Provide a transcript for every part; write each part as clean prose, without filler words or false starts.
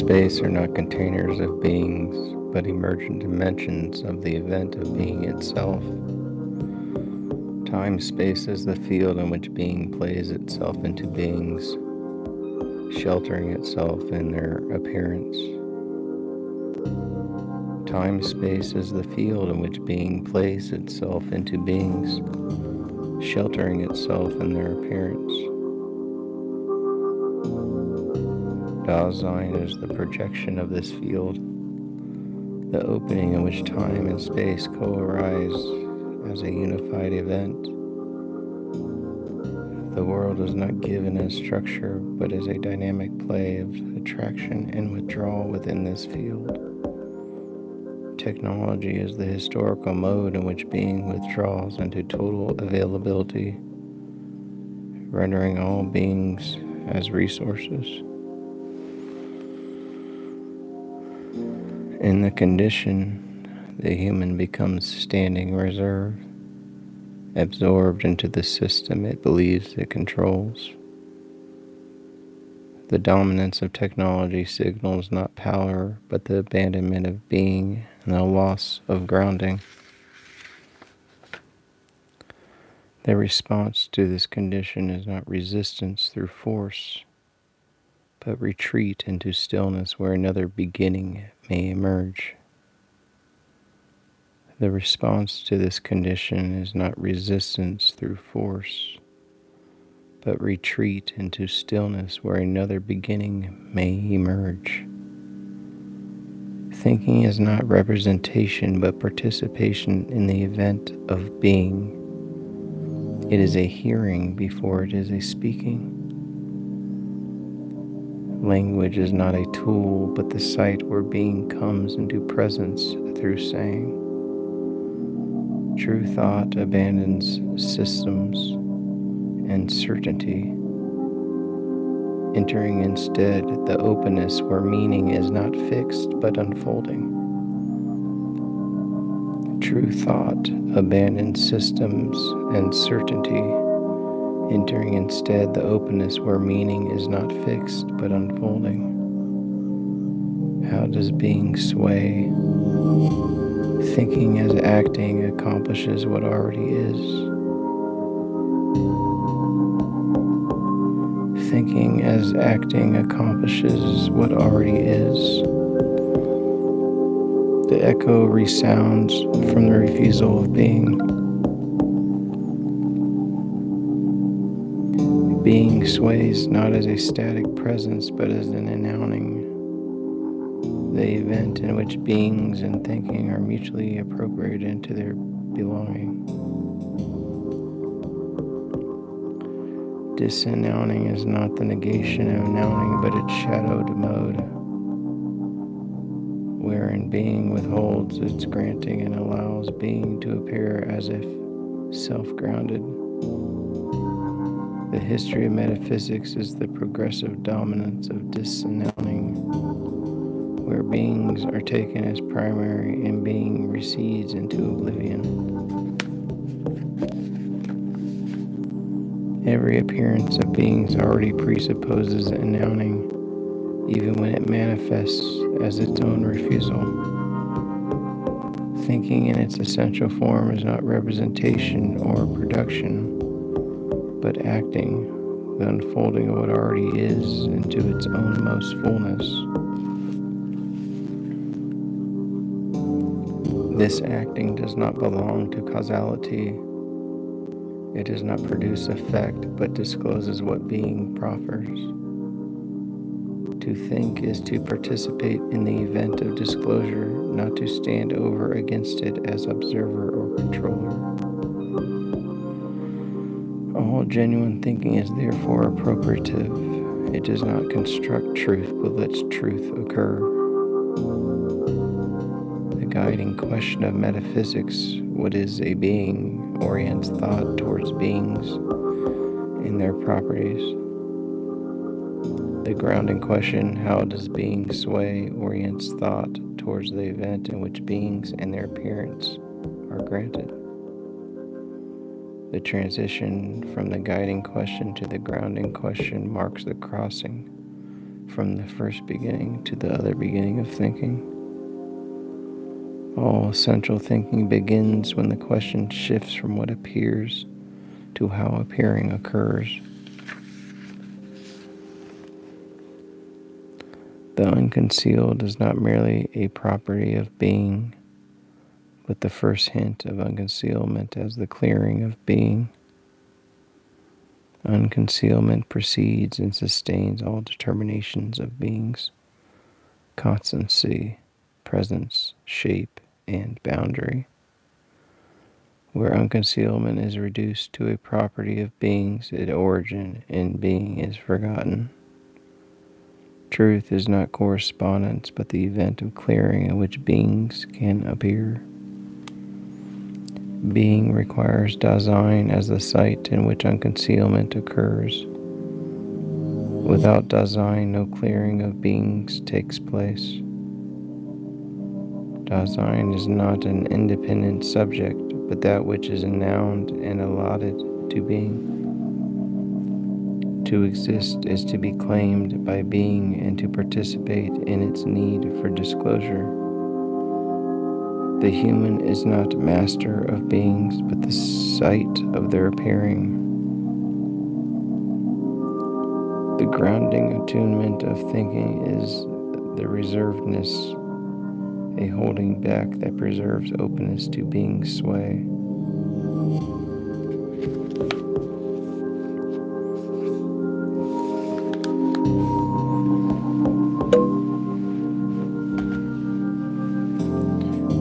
space are not containers of beings, but emergent dimensions of the event of being itself. Time-space is the field in which being plays itself into beings, sheltering itself in their appearance. Time-space is the field in which being plays itself into beings, sheltering itself in their appearance. Dasein is the projection of this field, the opening in which time and space co-arise as a unified event. The world is not given as structure, but as a dynamic play of attraction and withdrawal within this field. Technology is the historical mode in which being withdraws into total availability, rendering all beings as resources. In the condition, the human becomes standing reserve, absorbed into the system it believes it controls. The dominance of technology signals not power, but the abandonment of being and the loss of grounding. The response to this condition is not resistance through force, but retreat into stillness where another beginning may emerge. The response to this condition is not resistance through force, but retreat into stillness where another beginning may emerge. Thinking is not representation, but participation in the event of being. It is a hearing before it is a speaking. Language is not a tool, but the site where being comes into presence through saying. True thought abandons systems and certainty, entering instead the openness where meaning is not fixed but unfolding. True thought abandons systems and certainty, entering instead the openness where meaning is not fixed but unfolding. How does being sway? Thinking as acting accomplishes what already is. Thinking as acting accomplishes what already is. The echo resounds from the refusal of being. Being sways not as a static presence, but as an announcing, the event in which beings and thinking are mutually appropriated into their belonging. Disannouncing is not the negation of announcing, but its shadowed mode, wherein being withholds its granting and allows being to appear as if self-grounded. The history of metaphysics is the progressive dominance of disannouncing, where beings are taken as primary and being recedes into oblivion. Every appearance of beings already presupposes announcing, even when it manifests as its own refusal. Thinking in its essential form is not representation or production, but acting, the unfolding of what already is into its own most fullness. This acting does not belong to causality. It does not produce effect, but discloses what being proffers. To think is to participate in the event of disclosure, not to stand over against it as observer or controller. All genuine thinking is therefore appropriative. It does not construct truth, but lets truth occur. The guiding question of metaphysics, what is a being, orients thought towards beings and their properties. The grounding question, how does being sway, orients thought towards the event in which beings and their appearance are granted. The transition from the guiding question to the grounding question marks the crossing from the first beginning to the other beginning of thinking. All essential thinking begins when the question shifts from what appears to how appearing occurs. The unconcealed is not merely a property of being, but the first hint of unconcealment as the clearing of being. Unconcealment precedes and sustains all determinations of being's constancy, presence, shape, and boundary. Where unconcealment is reduced to a property of being's origin and being is forgotten. Truth is not correspondence, but the event of clearing in which beings can appear. Being requires Dasein as the site in which unconcealment occurs. Without Dasein, no clearing of beings takes place. Dasein is not an independent subject, but that which is ennowned and allotted to being. To exist is to be claimed by being and to participate in its need for disclosure. The human is not master of beings, but the site of their appearing. The grounding attunement of thinking is the reservedness, a holding back that preserves openness to being's sway.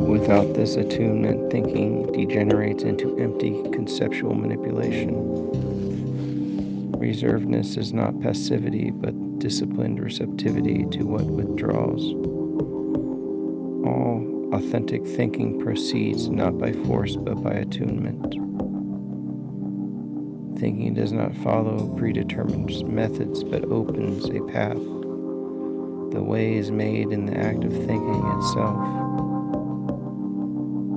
Without this attunement, thinking degenerates into empty conceptual manipulation. Reservedness is not passivity, but disciplined receptivity to what withdraws. All authentic thinking proceeds not by force, but by attunement. Thinking does not follow predetermined methods, but opens a path. The way is made in the act of thinking itself.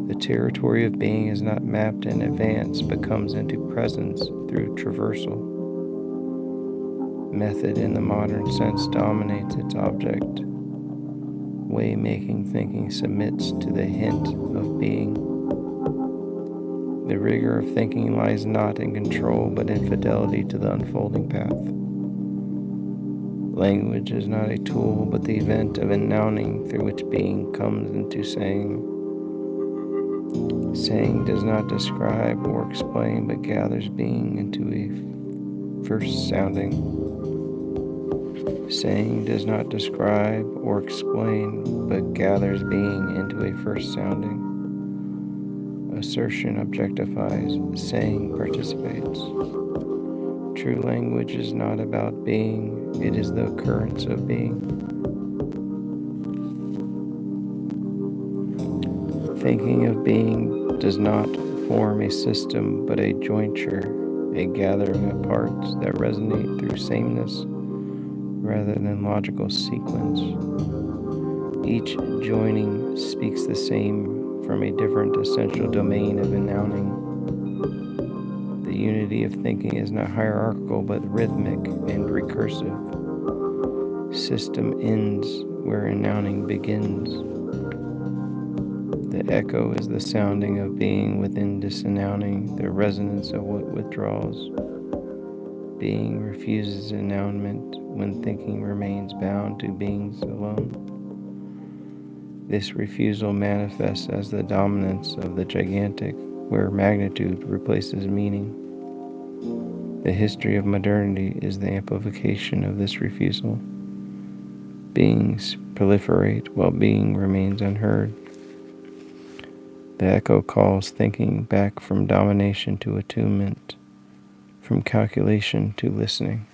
The territory of being is not mapped in advance, but comes into presence through traversal. Method in the modern sense dominates its object. Way-making thinking submits to the hint of being. The rigor of thinking lies not in control, but in fidelity to the unfolding path. Language is not a tool, but the event of announcing through which being comes into saying. Saying does not describe or explain, but gathers being into a first sounding. Saying does not describe or explain, but gathers being into a first sounding. Assertion objectifies, saying participates. True language is not about being, it is the occurrence of being. Thinking of being does not form a system, but a jointure, a gathering of parts that resonate through sameness rather than logical sequence. Each joining speaks the same from a different essential domain of announcing. The unity of thinking is not hierarchical, but rhythmic and recursive. System ends where announcing begins. The echo is the sounding of being within disannouncing, the resonance of what withdraws. Being refuses announcement when thinking remains bound to beings alone. This refusal manifests as the dominance of the gigantic, where magnitude replaces meaning. The history of modernity is the amplification of this refusal. Beings proliferate while being remains unheard. The echo calls thinking back from domination to attunement, from calculation to listening.